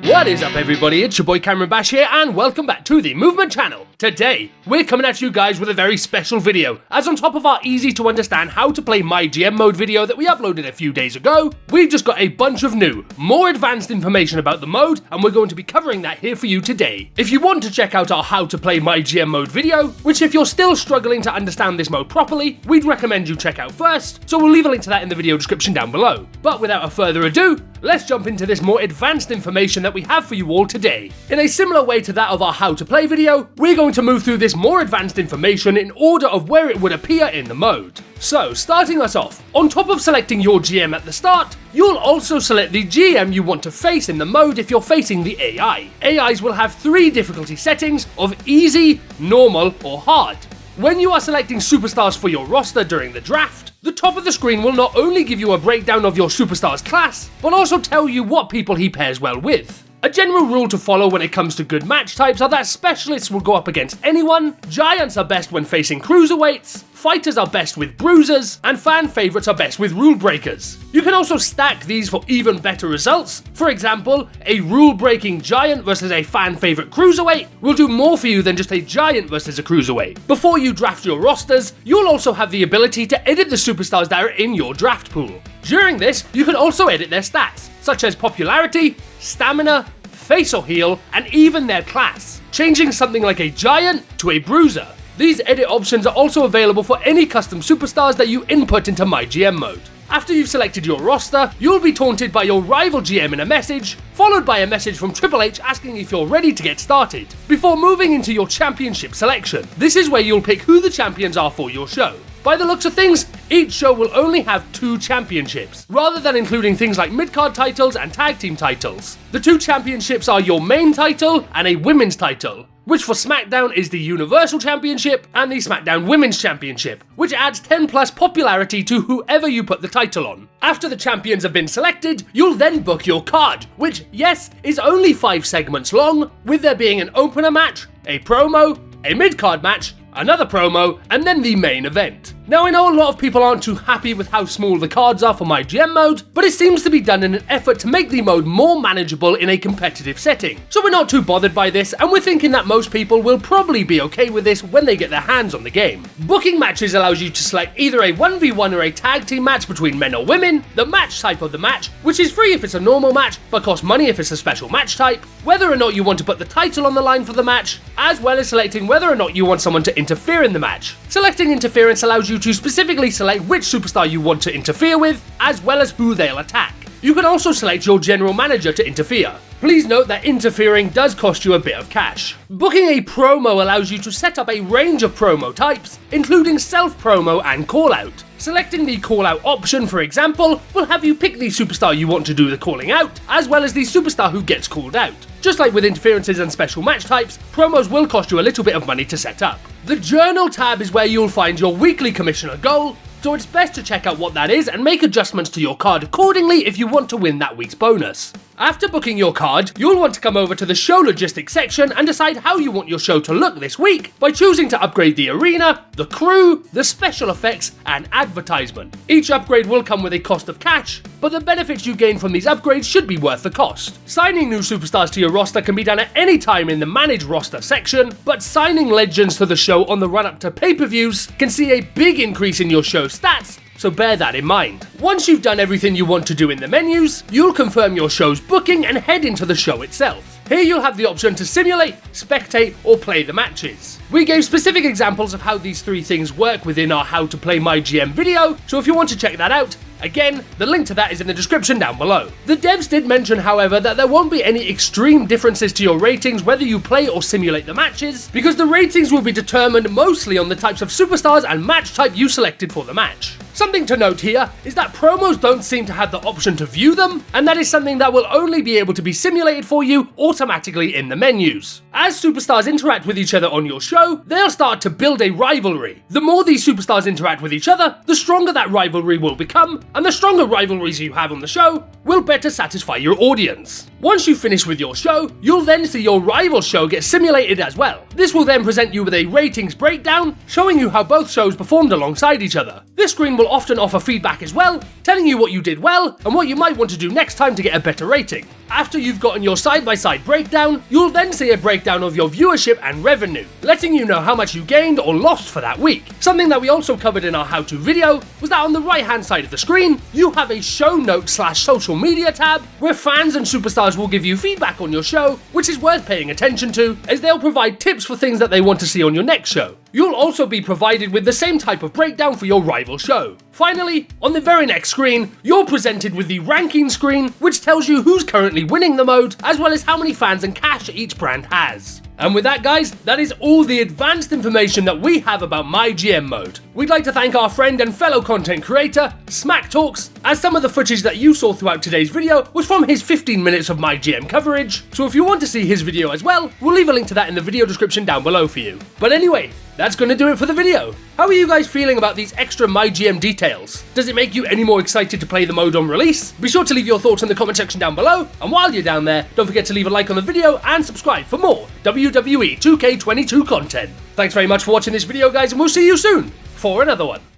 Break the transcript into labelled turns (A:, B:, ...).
A: What is up everybody, it's your boy Cameron Bash here and welcome back to the Movement channel. Today, we're coming at you guys with a very special video, as on top of our easy to understand how to play MyGM Mode video that we uploaded a few days ago, we've just got a bunch of new, more advanced information about the mode and we're going to be covering that here for you today. If you want to check out our how to play MyGM Mode video, which if you're still struggling to understand this mode properly, we'd recommend you check out first, so we'll leave a link to that in the video description down below. But without further ado, let's jump into this more advanced information that we have for you all today. In a similar way to that of our how to play video, we're going to move through this more advanced information in order of where it would appear in the mode. So, starting us off, on top of selecting your GM at the start, you'll also select the GM you want to face in the mode if you're facing the AI. AIs will have 3 difficulty settings of easy, normal, or hard. When you are selecting superstars for your roster during the draft, the top of the screen will not only give you a breakdown of your superstar's class, but also tell you what people he pairs well with. A general rule to follow when it comes to good match types are that specialists will go up against anyone, giants are best when facing cruiserweights, fighters are best with bruisers, and fan favourites are best with rule breakers. You can also stack these for even better results. For example, a rule-breaking giant versus a fan favourite cruiserweight will do more for you than just a giant versus a cruiserweight. Before you draft your rosters, you'll also have the ability to edit the superstars that are in your draft pool. During this, you can also edit their stats, such as popularity, stamina, face or heal, and even their class, changing something like a giant to a bruiser. These edit options are also available for any custom superstars that you input into MyGM Mode. After you've selected your roster, you'll be taunted by your rival GM in a message, followed by a message from Triple H asking if you're ready to get started, before moving into your championship selection. This is where you'll pick who the champions are for your show. By the looks of things, each show will only have 2 championships, rather than including things like mid-card titles and tag team titles. The 2 championships are your main title and a women's title, which for SmackDown is the Universal Championship and the SmackDown Women's Championship, which adds 10 plus popularity to whoever you put the title on. After the champions have been selected, you'll then book your card, which, yes, is only 5 segments long, with there being an opener match, a promo, a mid-card match, another promo, and then the main event. Now I know a lot of people aren't too happy with how small the cards are for MyGM Mode, but it seems to be done in an effort to make the mode more manageable in a competitive setting. So we're not too bothered by this, and we're thinking that most people will probably be okay with this when they get their hands on the game. Booking matches allows you to select either a 1v1 or a tag team match between men or women, the match type of the match, which is free if it's a normal match, but costs money if it's a special match type, whether or not you want to put the title on the line for the match, as well as selecting whether or not you want someone to interfere in the match. Selecting interference allows you to specifically select which superstar you want to interfere with, as well as who they'll attack. You can also select your general manager to interfere. Please note that interfering does cost you a bit of cash. Booking a promo allows you to set up a range of promo types, including self-promo and call-out. Selecting the call-out option, for example, will have you pick the superstar you want to do the calling out, as well as the superstar who gets called out. Just like with interferences and special match types, promos will cost you a little bit of money to set up. The Journal tab is where you'll find your weekly commissioner goal, so it's best to check out what that is and make adjustments to your card accordingly if you want to win that week's bonus. After booking your card, you'll want to come over to the show logistics section and decide how you want your show to look this week by choosing to upgrade the arena, the crew, the special effects, and advertisement. Each upgrade will come with a cost of cash, but the benefits you gain from these upgrades should be worth the cost. Signing new superstars to your roster can be done at any time in the Manage Roster section, but signing legends to the show on the run-up to pay-per-views can see a big increase in your show's stats, so bear that in mind. Once you've done everything you want to do in the menus, you'll confirm your show's booking and head into the show itself. Here you'll have the option to simulate, spectate, or play the matches. We gave specific examples of how these 3 things work within our How to Play MyGM video, so if you want to check that out, again, the link to that is in the description down below. The devs did mention, however, that there won't be any extreme differences to your ratings whether you play or simulate the matches, because the ratings will be determined mostly on the types of superstars and match type you selected for the match. Something to note here is that promos don't seem to have the option to view them, and that is something that will only be able to be simulated for you automatically in the menus. As superstars interact with each other on your show, they'll start to build a rivalry. The more these superstars interact with each other, the stronger that rivalry will become, and the stronger rivalries you have on the show will better satisfy your audience. Once you finish with your show, you'll then see your rival show get simulated as well. This will then present you with a ratings breakdown, showing you how both shows performed alongside each other. This screen will often offer feedback as well, telling you what you did well and what you might want to do next time to get a better rating. After you've gotten your side-by-side breakdown, you'll then see a breakdown of your viewership and revenue, letting you know how much you gained or lost for that week. Something that we also covered in our how-to video was that on the right-hand side of the screen, you have a show notes / social media tab where fans and superstars will give you feedback on your show, which is worth paying attention to, as they'll provide tips for things that they want to see on your next show. You'll also be provided with the same type of breakdown for your rival show. Finally, on the very next screen, you're presented with the ranking screen, which tells you who's currently winning the mode, as well as how many fans and cash each brand has. And with that, guys, that is all the advanced information that we have about MyGM Mode. We'd like to thank our friend and fellow content creator, Smack Talks, as some of the footage that you saw throughout today's video was from his 15 minutes of MyGM coverage, so if you want to see his video as well, we'll leave a link to that in the video description down below for you. But anyway, that's going to do it for the video. How are you guys feeling about these extra MyGM details? Does it make you any more excited to play the mode on release? Be sure to leave your thoughts in the comment section down below, and while you're down there, don't forget to leave a like on the video and subscribe for more WWE 2K22 content. Thanks very much for watching this video, guys, and we'll see you soon for another one.